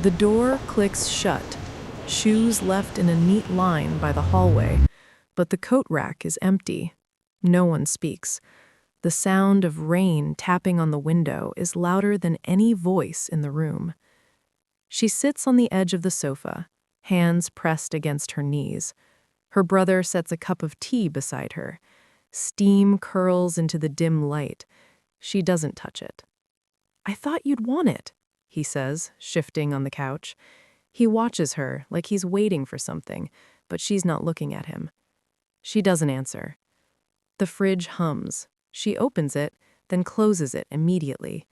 The door clicks shut, shoes left in a neat line by the hallway, but the coat rack is empty. No one speaks. The sound of rain tapping on the window is louder than any voice in the room. She sits on the edge of the sofa, hands pressed against her knees. Her brother sets a cup of tea beside her. Steam curls into the dim light. She doesn't touch it. "I thought you'd want it," he says, shifting on the couch. He watches her like he's waiting for something, but she's not looking at him. She doesn't answer. The fridge hums. She opens it, then closes it immediately.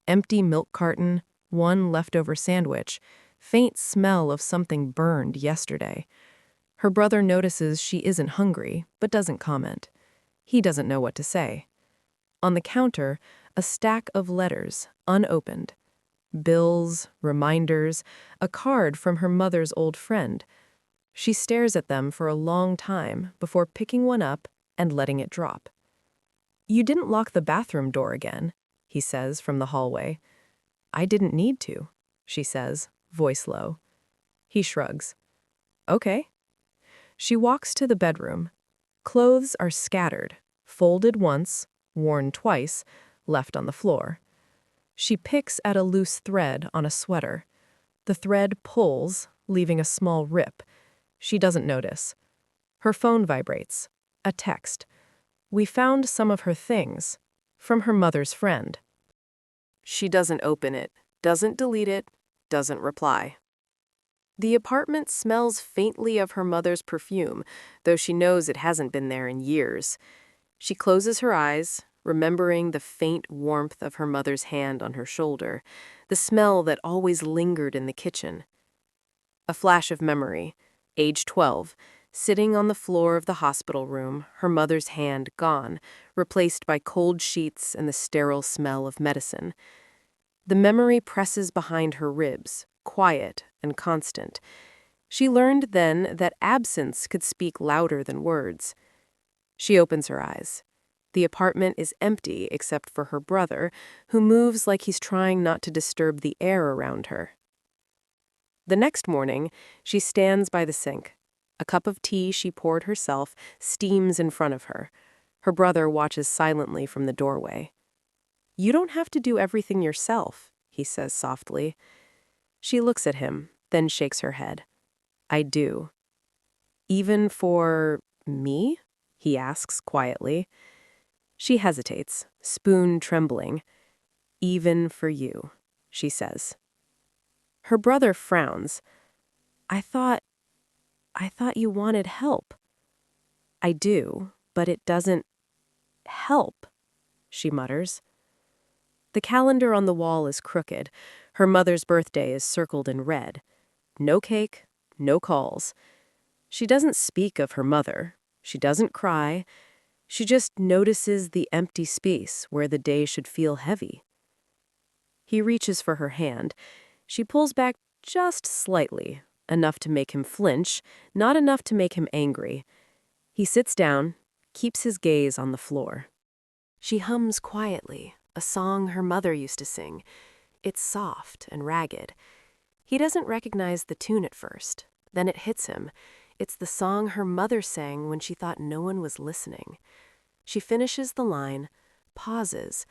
Empty milk carton, one leftover sandwich, faint smell of something burned yesterday. Her brother notices she isn't hungry, but doesn't comment. He doesn't know what to say. On the counter, a stack of letters, unopened. Bills, reminders, a card from her mother's old friend. She stares at them for a long time before picking one up and letting it drop. "You didn't lock the bathroom door again," he says from the hallway. "I didn't need to," she says, voice low. He shrugs. "Okay." She walks to the bedroom. Clothes are scattered, folded once, worn twice, left on the floor. She picks at a loose thread on a sweater. The thread pulls, leaving a small rip. She doesn't notice. Her phone vibrates. A text. "We found some of her things." From her mother's friend. She doesn't open it, doesn't delete it, doesn't reply. The apartment smells faintly of her mother's perfume, though she knows it hasn't been there in years. She closes her eyes, remembering the faint warmth of her mother's hand on her shoulder, the smell that always lingered in the kitchen. A flash of memory, age 12, sitting on the floor of the hospital room, her mother's hand gone, replaced by cold sheets and the sterile smell of medicine. The memory presses behind her ribs, quiet and constant. She learned then that absence could speak louder than words. She opens her eyes. The apartment is empty except for her brother, who moves like he's trying not to disturb the air around her. The next morning, she stands by the sink. A cup of tea she poured herself steams in front of her. Her brother watches silently from the doorway. "You don't have to do everything yourself," he says softly. She looks at him, then shakes her head. "I do." "Even for me?" he asks quietly. She hesitates, spoon trembling. "Even for you," she says. Her brother frowns. I thought you wanted help." "I do, but it doesn't help," she mutters. The calendar on the wall is crooked. Her mother's birthday is circled in red. No cake, no calls. She doesn't speak of her mother. She doesn't cry. She just notices the empty space where the day should feel heavy. He reaches for her hand. She pulls back just slightly, enough to make him flinch, not enough to make him angry. He sits down, keeps his gaze on the floor. She hums quietly, a song her mother used to sing. It's soft and ragged. He doesn't recognize the tune at first. Then it hits him. It's the song her mother sang when she thought no one was listening. She finishes the line, pauses,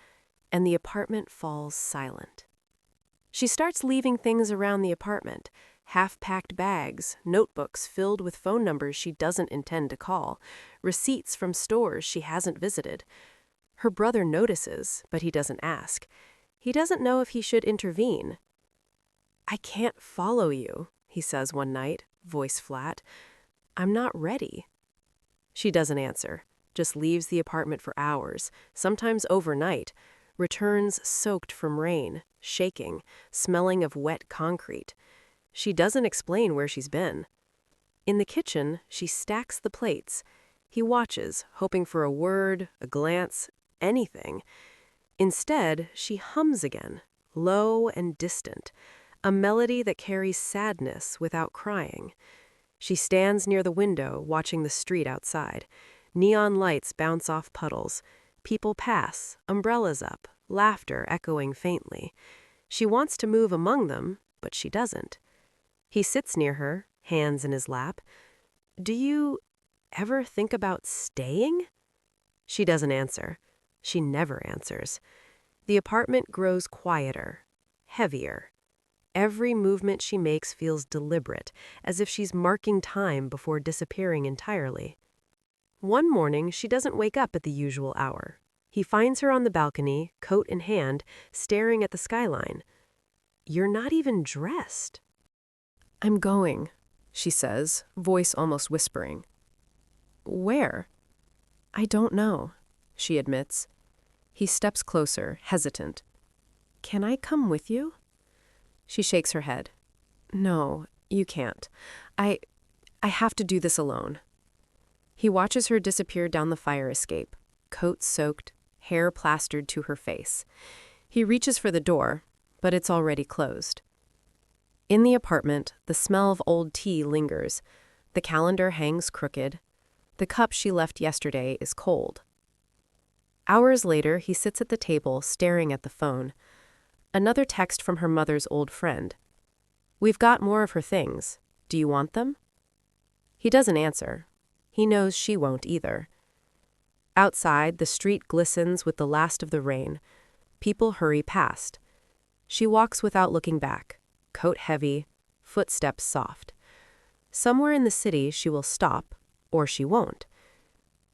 and the apartment falls silent. She starts leaving things around the apartment, half-packed bags, notebooks filled with phone numbers she doesn't intend to call, receipts from stores she hasn't visited. Her brother notices, but he doesn't ask. He doesn't know if he should intervene. "I can't follow you," he says one night, voice flat. "I'm not ready." She doesn't answer, just leaves the apartment for hours, sometimes overnight, returns soaked from rain, shaking, smelling of wet concrete. She doesn't explain where she's been. In the kitchen, she stacks the plates. He watches, hoping for a word, a glance, anything. Instead, she hums again, low and distant, a melody that carries sadness without crying. She stands near the window, watching the street outside. Neon lights bounce off puddles. People pass, umbrellas up, laughter echoing faintly. She wants to move among them, but she doesn't. He sits near her, hands in his lap. "Do you ever think about staying?" She doesn't answer. She never answers. The apartment grows quieter, heavier. Every movement she makes feels deliberate, as if she's marking time before disappearing entirely. One morning, she doesn't wake up at the usual hour. He finds her on the balcony, coat in hand, staring at the skyline. "You're not even dressed." "I'm going," she says, voice almost whispering. "Where?" "I don't know," she admits. He steps closer, hesitant. "Can I come with you?" She shakes her head. "No, you can't. I have to do this alone." He watches her disappear down the fire escape, coat soaked, hair plastered to her face. He reaches for the door, but it's already closed. In the apartment, the smell of old tea lingers. The calendar hangs crooked. The cup she left yesterday is cold. Hours later, he sits at the table, staring at the phone. Another text from her mother's old friend. "We've got more of her things. Do you want them?" He doesn't answer. He knows she won't either. Outside, the street glistens with the last of the rain. People hurry past. She walks without looking back, coat heavy, footsteps soft. Somewhere in the city, she will stop, or she won't.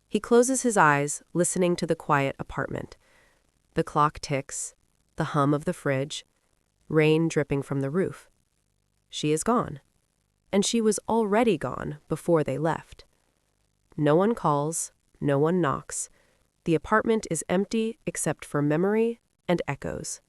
He closes his eyes, listening to the quiet apartment. The clock ticks, the hum of the fridge, rain dripping from the roof. She is gone. And she was already gone before they left. No one calls, no one knocks. The apartment is empty except for memory and echoes.